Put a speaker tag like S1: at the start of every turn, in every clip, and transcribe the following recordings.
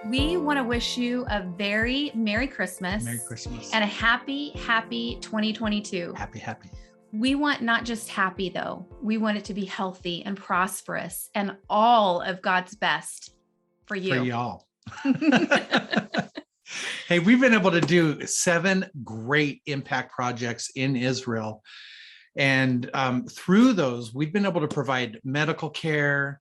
S1: We want to wish you a very Merry Christmas.
S2: Merry Christmas.
S1: And a happy 2022.
S2: Happy.
S1: We want not just happy, though. We want it to be healthy and prosperous and all of God's best for you.
S2: For y'all. Hey, we've been able to do 7 great impact projects in Israel. And through those, we've been able to provide medical care,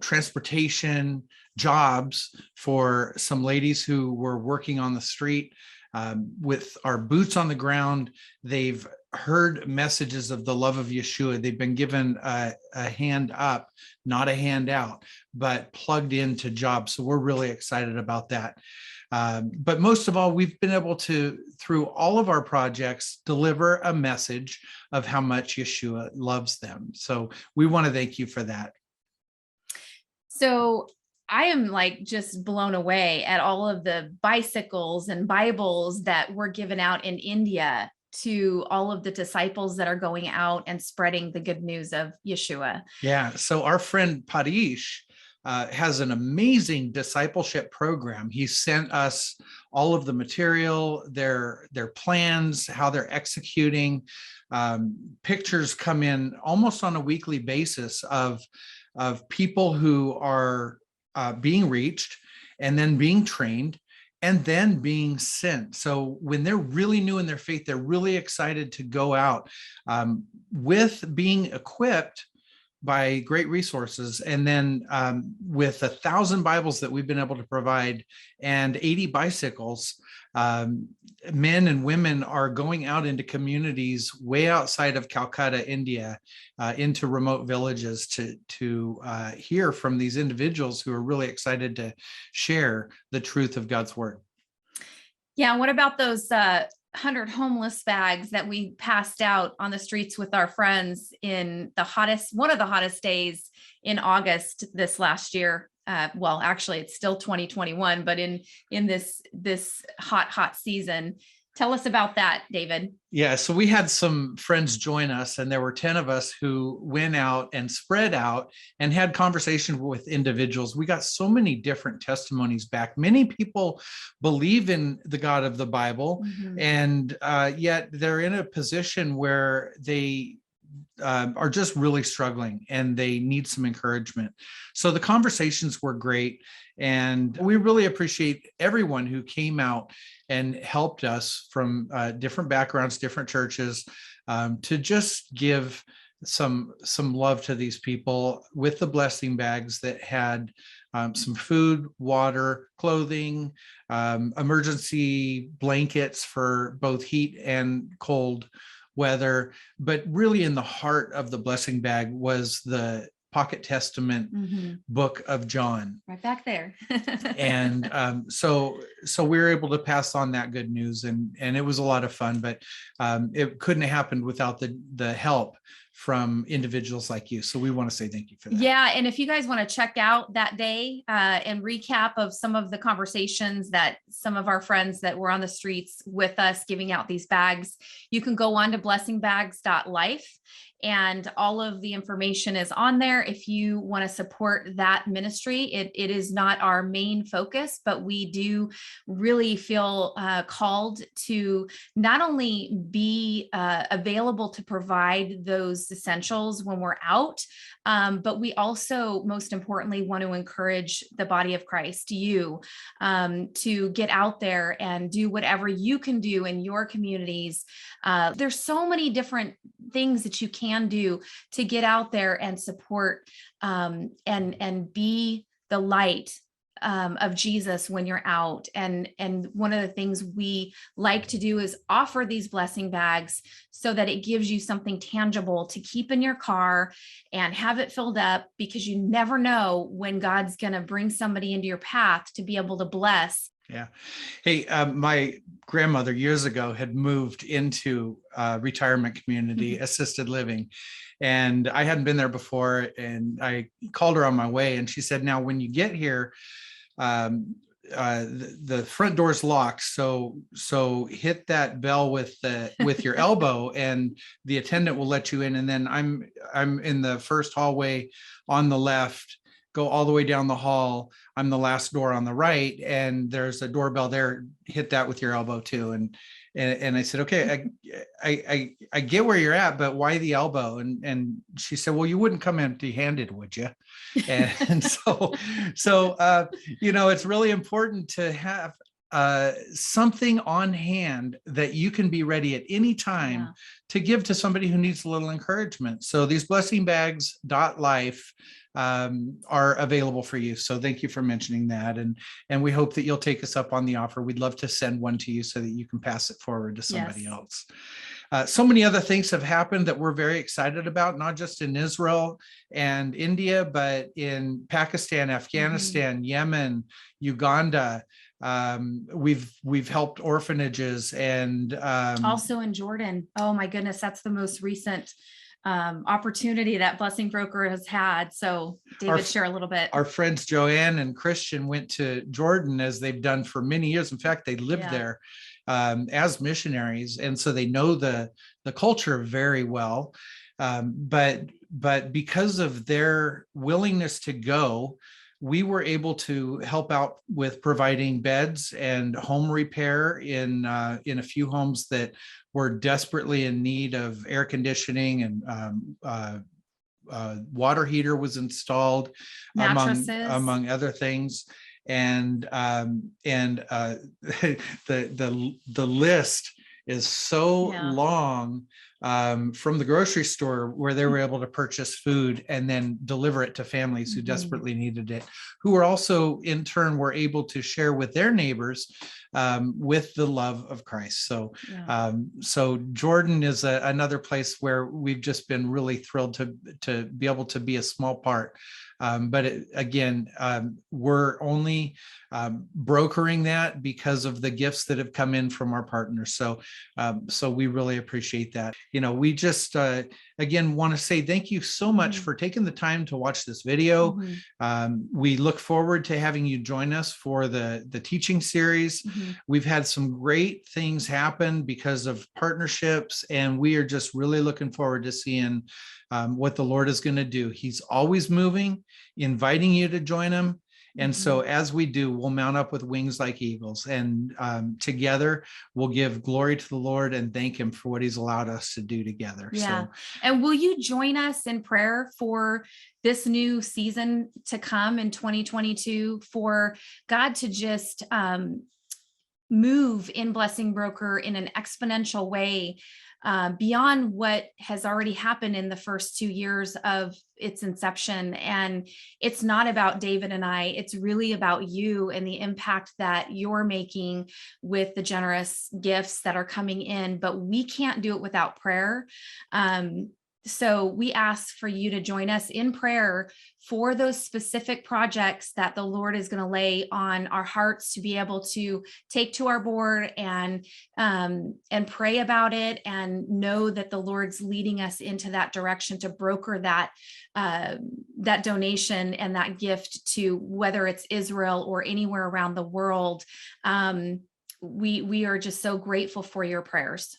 S2: transportation, jobs for some ladies who were working on the street with our boots on the ground. They've heard messages of the love of Yeshua. They've been given a hand up, not a handout, but plugged into jobs. So we're really excited about that. But most of all, we've been able to, through all of our projects, deliver a message of how much Yeshua loves them. So we want to thank you for that.
S1: So I am just blown away at all of the bicycles and Bibles that were given out in India to all of the disciples that are going out and spreading the good news of Yeshua.
S2: Yeah. So our friend Parish has an amazing discipleship program. He sent us all of the material, their plans, how they're executing. Pictures come in almost on a weekly basis of people who are being reached and then being trained and then being sent. So when they're really new in their faith, they're really excited to go out with being equipped by great resources. And then with 1,000 Bibles that we've been able to provide and 80 bicycles, men and women are going out into communities way outside of Calcutta, India, into remote villages to hear from these individuals who are really excited to share the truth of God's word.
S1: Yeah. What about those 100 homeless bags that we passed out on the streets with our friends in one of the hottest days in August this last year? Well, actually it's still 2021, but in this hot season. Tell us about that, David.
S2: Yeah, so we had some friends join us, and there were 10 of us who went out and spread out and had conversation with individuals. We got so many different testimonies back. Many people believe in the God of the Bible, and yet they're in a position where they are just really struggling and they need some encouragement. So the conversations were great, and we really appreciate everyone who came out and helped us from different backgrounds, different churches, to just give some love to these people with the blessing bags that had some food, water, clothing, emergency blankets for both heat and cold weather. But really in the heart of the blessing bag was the Pocket Testament book of John.
S1: Right back there.
S2: And so we were able to pass on that good news, and it was a lot of fun, but it couldn't have happened without the help from individuals like you. So we want to say thank you for that.
S1: Yeah. And if you guys want to check out that day and recap of some of the conversations that some of our friends that were on the streets with us giving out these bags, you can go on to blessingbags.life. And all of the information is on there. If you want to support that ministry, it is not our main focus, but we do really feel called to not only be available to provide those essentials when we're out, but we also, most importantly, want to encourage the body of Christ, you, to get out there and do whatever you can do in your communities. There's so many different things that you can do to get out there and support and be the light of Jesus when you're out. And one of the things we like to do is offer these blessing bags so that it gives you something tangible to keep in your car and have it filled up, because you never know when God's going to bring somebody into your path to be able to bless.
S2: Yeah. Hey, my grandmother years ago had moved into a retirement community, assisted living, and I hadn't been there before. And I called her on my way, and she said, "Now, when you get here, the front door's locked, so hit that bell with your elbow, and the attendant will let you in. And then I'm in the first hallway on the left. go all the way down the hall. I'm the last door on the right, and there's a doorbell there. Hit that with your elbow too. And I said, okay, I get where you're at, but why the elbow? And she said, well, you wouldn't come empty-handed, would you? And so it's really important to have something on hand that you can be ready at any time to give to somebody who needs a little encouragement. So these blessing bags .life are available for you. So thank you for mentioning that. And we hope that you'll take us up on the offer. We'd love to send one to you so that you can pass it forward to somebody else. So many other things have happened that we're very excited about, not just in Israel and India, but in Pakistan, Afghanistan, Yemen, Uganda. We've helped orphanages and
S1: also in Jordan. Oh my goodness, that's the most recent opportunity that Blessing Broker has had. So David, share a little bit.
S2: Our friends Joanne and Christian went to Jordan, as they've done for many years. In fact, they lived there as missionaries, and so they know the culture very well. But because of their willingness to go, we were able to help out with providing beds and home repair in a few homes that were desperately in need of air conditioning, and water heater was installed, among other things. And the list is so long from the grocery store, where they were able to purchase food and then deliver it to families who desperately needed it, who were also in turn were able to share with their neighbors with the love of Christ. So Jordan is another place where we've just been really thrilled to be able to be a small part. But we're only brokering that because of the gifts that have come in from our partners. So we really appreciate that. We just again want to say thank you so much for taking the time to watch this video. We look forward to having you join us for the teaching series. We've had some great things happen because of partnerships, and we are just really looking forward to seeing what the Lord is going to do. He's always moving, inviting you to join him. And so as we do, we'll mount up with wings like eagles, and together we'll give glory to the Lord and thank him for what he's allowed us to do together.
S1: And will you join us in prayer for this new season to come in 2022, for God to just move in Blessing Broker in an exponential way, beyond what has already happened in the first 2 years of its inception. And it's not about David and I, it's really about you and the impact that you're making with the generous gifts that are coming in, but we can't do it without prayer. So we ask for you to join us in prayer for those specific projects that the Lord is going to lay on our hearts to be able to take to our board and pray about it, and know that the Lord's leading us into that direction to broker that donation and that gift to, whether it's Israel or anywhere around the world. We are just so grateful for your prayers.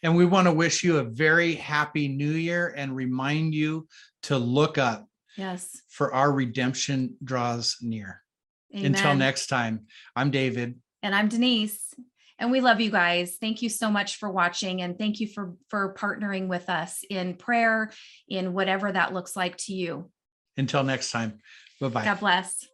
S2: And we want to wish you a very happy new year and remind you to look up.
S1: Yes.
S2: For our redemption draws near.
S1: Amen.
S2: Until next time, I'm David.
S1: And I'm Denise. And we love you guys. Thank you so much for watching. And thank you for partnering with us in prayer, in whatever that looks like to you.
S2: Until next time. Bye-bye.
S1: God bless.